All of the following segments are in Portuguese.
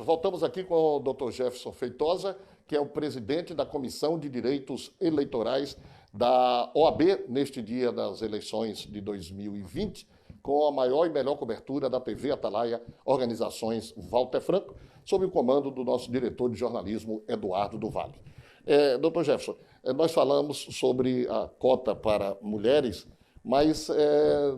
Voltamos aqui com o Dr. Jefferson Feitosa, que é o presidente da Comissão de Direitos Eleitorais da OAB, neste dia das eleições de 2020, com a maior e melhor cobertura da TV Atalaia, Organizações Walter Franco, sob o comando do nosso diretor de jornalismo, Eduardo do Vale. Dr. Jefferson, nós falamos sobre a cota para mulheres, mas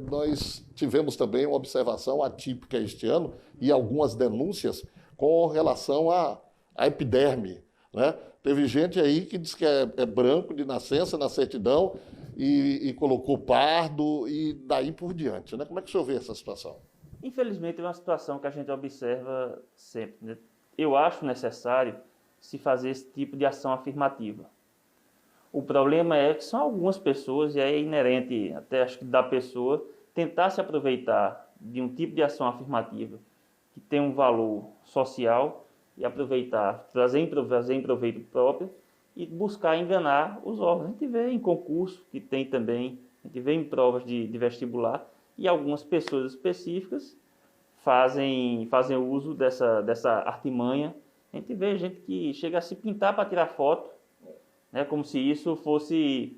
nós tivemos também uma observação atípica este ano e algumas denúncias com relação à epiderme, né? Teve gente aí que diz que é branco de nascença, na certidão, e colocou pardo e daí por diante, né? Como é que o senhor vê essa situação? Infelizmente é uma situação que a gente observa sempre, né? Eu acho necessário se fazer esse tipo de ação afirmativa. O problema é que são algumas pessoas, e é inerente até acho que da pessoa, tentar se aproveitar de um tipo de ação afirmativa que tem um valor social e aproveitar, trazer em proveito próprio e buscar enganar os órgãos. A gente vê em concurso, que tem também, a gente vê em provas de vestibular, e algumas pessoas específicas fazem uso dessa artimanha. A gente vê gente que chega a se pintar para tirar foto, né, como se isso fosse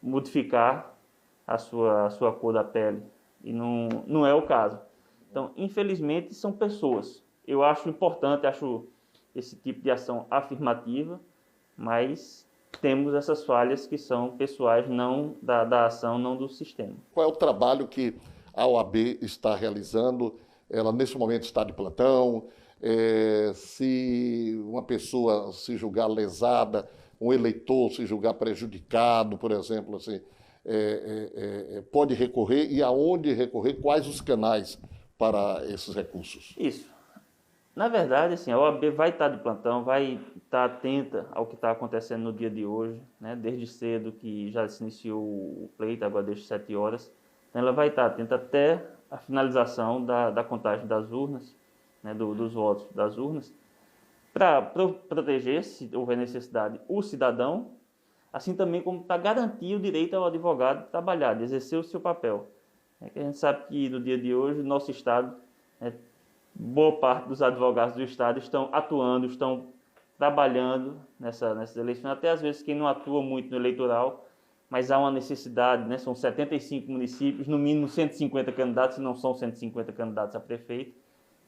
modificar a sua cor da pele. E não é o caso. Então, infelizmente, são pessoas. Eu acho importante, acho esse tipo de ação afirmativa, mas temos essas falhas que são pessoais, não da ação, não do sistema. Qual é o trabalho que a OAB está realizando? Ela, nesse momento, está de plantão. Se uma pessoa se julgar lesada, um eleitor se julgar prejudicado, por exemplo, assim, pode recorrer, e aonde recorrer, quais os canais para esses recursos? Isso. Na verdade, assim, a OAB vai estar de plantão, vai estar atenta ao que está acontecendo no dia de hoje, né? Desde cedo que já se iniciou o pleito, agora desde 7 horas. Então, ela vai estar atenta até a finalização da contagem das urnas, né? dos votos das urnas, para proteger, se houver necessidade, o cidadão, assim também como para garantir o direito ao advogado de trabalhar, de exercer o seu papel. A gente sabe que no dia de hoje, o nosso Estado, boa parte dos advogados do Estado estão atuando, estão trabalhando nessas eleições, até às vezes quem não atua muito no eleitoral, mas há uma necessidade, né? São 75 municípios, no mínimo 150 candidatos, se não são 150 candidatos a prefeito,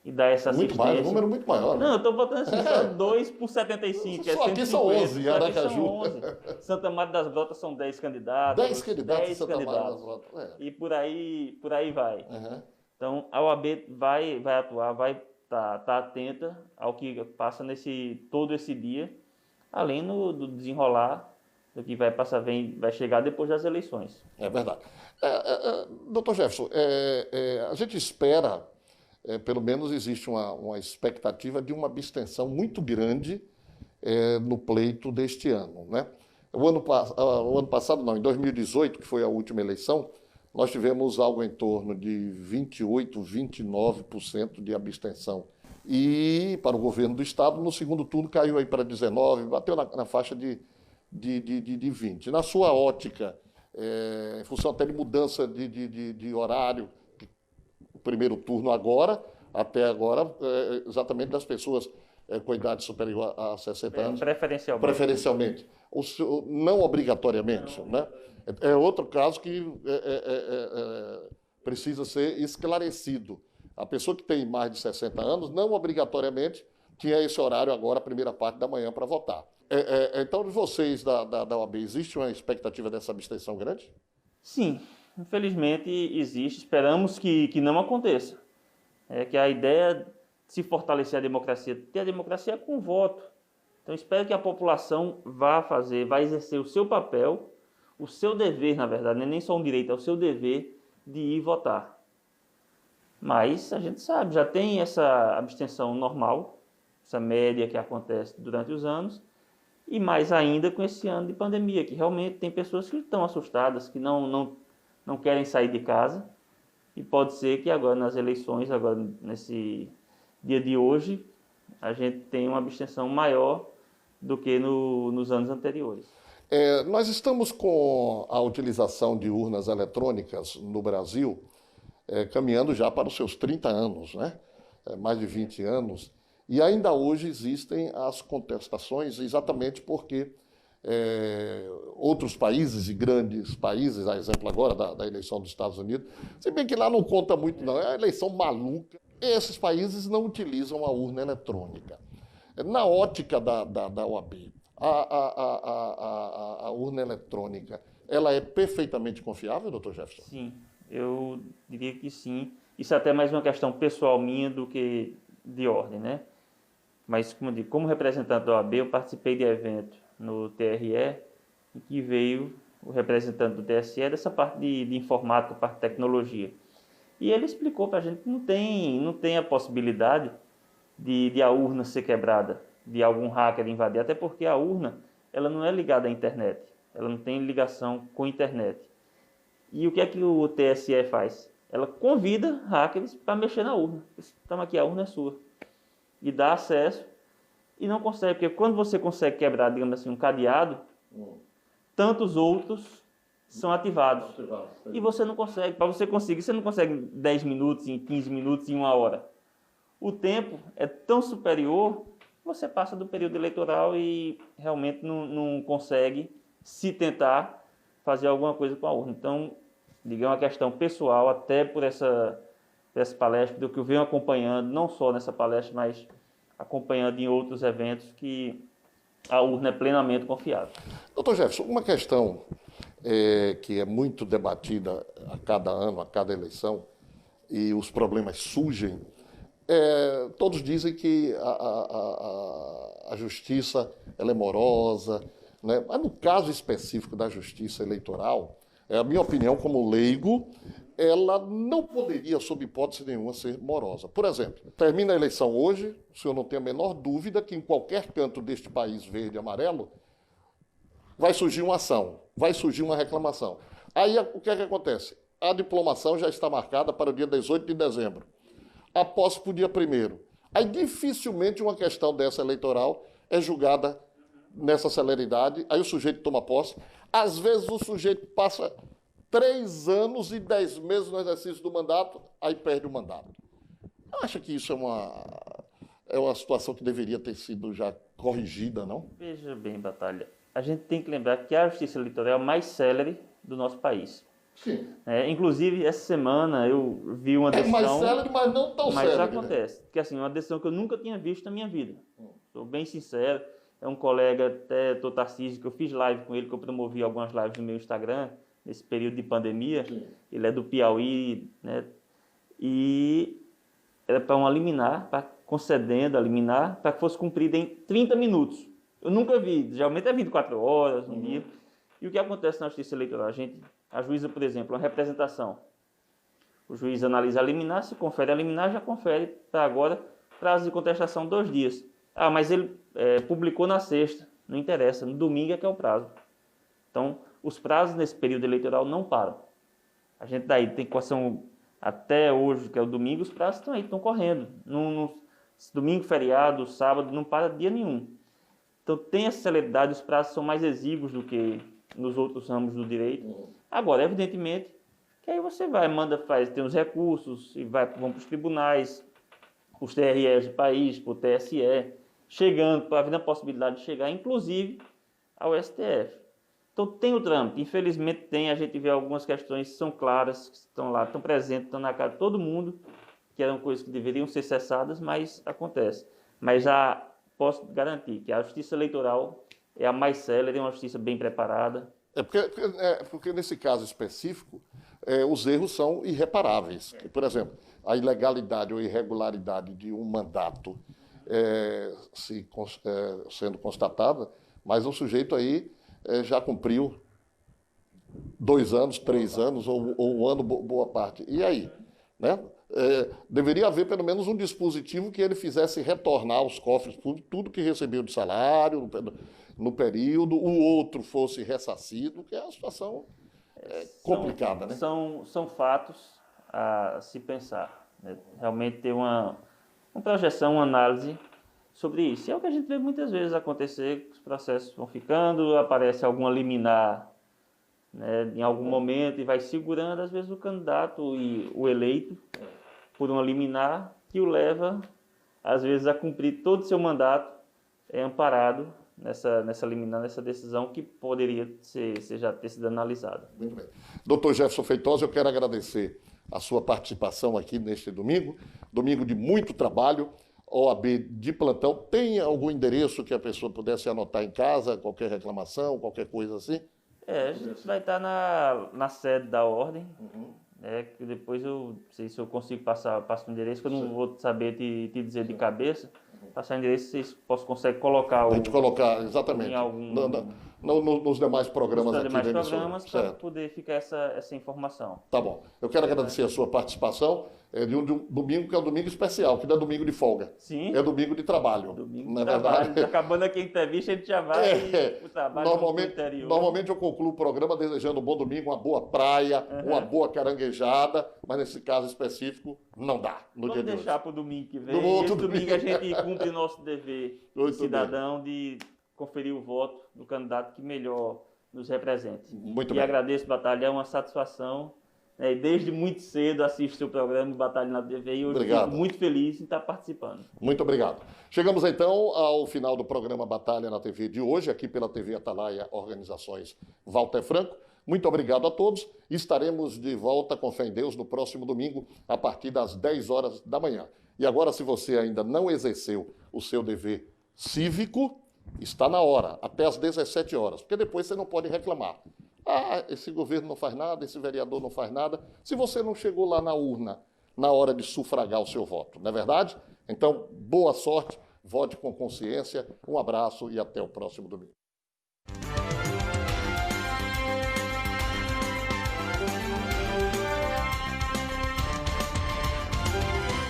e dá essa assistência. Muito mais, um número muito maior. Né? Não, eu estou botando assim, só 2 por 75. Só aqui são 11, Aracaju. São 11. Santa Maria das Brotas são 10 candidatos. 10 candidatos em Santa Maria candidatos. das Brotas. E por aí vai. Uhum. Então, a OAB vai atuar, vai estar atenta ao que passa todo esse dia, além do desenrolar do que vai chegar depois das eleições. É verdade. Dr. Jefferson, a gente espera, pelo menos existe uma expectativa de uma abstenção muito grande no pleito deste ano, né? O ano passado, não, em 2018, que foi a última eleição, nós tivemos algo em torno de 28%, 29% de abstenção. E para o governo do Estado, no segundo turno caiu aí para 19%, bateu na faixa de 20%. Na sua ótica, em função até de mudança de horário, o primeiro turno até agora, exatamente das pessoas com idade superior a 60 anos. Preferencialmente. Não obrigatoriamente, não. Né? É outro caso que precisa ser esclarecido. A pessoa que tem mais de 60 anos, não obrigatoriamente, tinha esse horário agora, a primeira parte da manhã, para votar. Então, de vocês da OAB, existe uma expectativa dessa abstenção grande? Sim, infelizmente existe. Esperamos que não aconteça. Que a ideia de se fortalecer a democracia, ter a democracia com voto. Então, espero que a população vai exercer o seu papel, o seu dever, na verdade, não é nem só um direito, é o seu dever de ir votar. Mas a gente sabe, já tem essa abstenção normal, essa média que acontece durante os anos, e mais ainda com esse ano de pandemia, que realmente tem pessoas que estão assustadas, que não querem sair de casa, e pode ser que agora nas eleições, agora nesse dia de hoje, a gente tenha uma abstenção maior do que nos anos anteriores. Nós estamos com a utilização de urnas eletrônicas no Brasil caminhando já para os seus 30 anos, né? mais de 20 anos, e ainda hoje existem as contestações, exatamente porque outros países e grandes países, a exemplo agora da eleição dos Estados Unidos, se bem que lá não conta muito não, é uma eleição maluca, esses países não utilizam a urna eletrônica. Na ótica da OAB, a urna eletrônica, ela é perfeitamente confiável, doutor Jefferson? Sim, eu diria que sim. Isso é até mais uma questão pessoal minha do que de ordem, né? Mas, como eu digo, como representante da OAB, eu participei de evento no TRE, em que veio o representante do TSE dessa parte de informática, parte de tecnologia. E ele explicou para a gente que não tem a possibilidade de a urna ser quebrada, de algum hacker invadir, até porque a urna ela não é ligada à internet, ela não tem ligação com a internet. E o que o TSE faz? Ela convida hackers para mexer na urna. Estamos aqui, a urna é sua. E dá acesso e não consegue, porque quando você consegue quebrar, digamos assim, um cadeado, tantos outros são ativados. E você não consegue. Para você conseguir, você não consegue em 10 minutos, em 15 minutos, em 1 hora. O tempo é tão superior, você passa do período eleitoral e realmente não consegue, se tentar, fazer alguma coisa com a urna. Então, digamos, uma questão pessoal, até por essa palestra, do que eu venho acompanhando, não só nessa palestra, mas acompanhando em outros eventos, que a urna é plenamente confiável. Doutor Jefferson, uma questão que é muito debatida a cada ano, a cada eleição, e os problemas surgem, todos dizem que a justiça ela é morosa, né? Mas no caso específico da justiça eleitoral, a minha opinião como leigo, ela não poderia, sob hipótese nenhuma, ser morosa. Por exemplo, termina a eleição hoje, o senhor não tem a menor dúvida que em qualquer canto deste país verde e amarelo vai surgir uma ação, vai surgir uma reclamação. Aí o que é que acontece? A diplomação já está marcada para o dia 18 de dezembro. A posse para o dia 1º. Aí dificilmente uma questão dessa eleitoral é julgada nessa celeridade, aí o sujeito toma posse. Às vezes o sujeito passa 3 anos e 10 meses no exercício do mandato, aí perde o mandato. Acha que isso é uma situação que deveria ter sido já corrigida, não? Veja bem, Batalha, a gente tem que lembrar que a justiça eleitoral é a mais célere do nosso país. Sim. Inclusive, essa semana eu vi uma decisão... É mais célere, mas não tão célere. Mas isso acontece. Porque, assim, uma decisão que eu nunca tinha visto na minha vida. Sou bem sincero. É um colega, até Dr. Tarcísio, que eu fiz live com ele, que eu promovi algumas lives no meu Instagram, nesse período de pandemia. Sim. Ele é do Piauí, né? E era para uma liminar, concedendo a liminar, para que fosse cumprida em 30 minutos. Eu nunca vi. Geralmente é 24 horas, um dia. E o que acontece na justiça eleitoral? A juíza, por exemplo, uma representação. O juiz analisa a liminar, se confere a liminar, já confere para agora, prazo de contestação 2 dias. Ah, mas ele publicou na sexta, não interessa, no domingo é que é o prazo. Então, os prazos nesse período eleitoral não param. A gente daí tem equação até hoje, que é o domingo, os prazos estão aí, estão correndo. Domingo, feriado, sábado, não para dia nenhum. Então, tem essa celeridade, os prazos são mais exíguos do que nos outros ramos do direito. Agora, evidentemente, que aí você tem os recursos, e vão para os tribunais, os TREs do país, para o TSE, havendo a possibilidade de chegar, inclusive, ao STF. Então, tem o trâmite. Infelizmente, a gente vê algumas questões que são claras, que estão lá, estão presentes, estão na cara de todo mundo, que eram coisas que deveriam ser cessadas, mas acontece. Mas posso garantir que a justiça eleitoral é a mais célere, é uma justiça bem preparada. Porque nesse caso específico, os erros são irreparáveis. Por exemplo, a ilegalidade ou irregularidade de um mandato sendo constatada, mas o sujeito aí já cumpriu 2 anos, 3 anos ou 1 ano, boa parte. E aí? Né? Deveria haver pelo menos um dispositivo que ele fizesse retornar aos cofres públicos tudo que recebeu de salário no período, o outro fosse ressarcido, que é uma situação complicada, né? São fatos a se pensar, né? Realmente ter uma projeção, uma análise sobre isso. E é o que a gente vê muitas vezes acontecer, os processos vão ficando, aparece alguma liminar, né, em algum momento e vai segurando, às vezes, o candidato e o eleito por uma liminar que o leva, às vezes, a cumprir todo o seu mandato amparado nessa liminar, nessa decisão que poderia já ter sido analisada. Muito bem. Doutor Jefferson Feitosa, eu quero agradecer a sua participação aqui neste domingo, domingo de muito trabalho, OAB de plantão. Tem algum endereço que a pessoa pudesse anotar em casa, qualquer reclamação, qualquer coisa assim? A gente vai estar na sede da ordem, que depois eu não sei se eu consigo passar o endereço, que eu não vou saber te dizer de cabeça. Passar o endereço, vocês conseguem colocar A gente colocar, exatamente, nos demais programas aqui da emissora. Programas para poder ficar essa informação. Tá bom. Eu quero agradecer a sua participação de um domingo que é um domingo especial, que não é domingo de folga. Sim. É domingo de trabalho. Domingo de trabalho. Acabando aqui a entrevista, a gente já vai para o trabalho no interior. Normalmente eu concluo o programa desejando um bom domingo, uma boa praia, uma boa caranguejada, mas nesse caso específico não dá. Vamos deixar para o domingo que vem. Esse domingo a gente cumpre nosso dever de cidadão de conferir o voto do candidato que melhor nos represente. Muito bem. Agradeço, Batalha, é uma satisfação. E desde muito cedo assisto o seu programa Batalha na TV e hoje fico muito feliz em estar participando. Muito obrigado. Chegamos então ao final do programa Batalha na TV de hoje, aqui pela TV Atalaia Organizações Walter Franco. Muito obrigado a todos. Estaremos de volta com fé em Deus no próximo domingo, a partir das 10 horas da manhã. E agora, se você ainda não exerceu o seu dever cívico, está na hora, até às 17 horas, porque depois você não pode reclamar. Ah, esse governo não faz nada, esse vereador não faz nada, se você não chegou lá na urna na hora de sufragar o seu voto, não é verdade? Então, boa sorte, vote com consciência, um abraço e até o próximo domingo.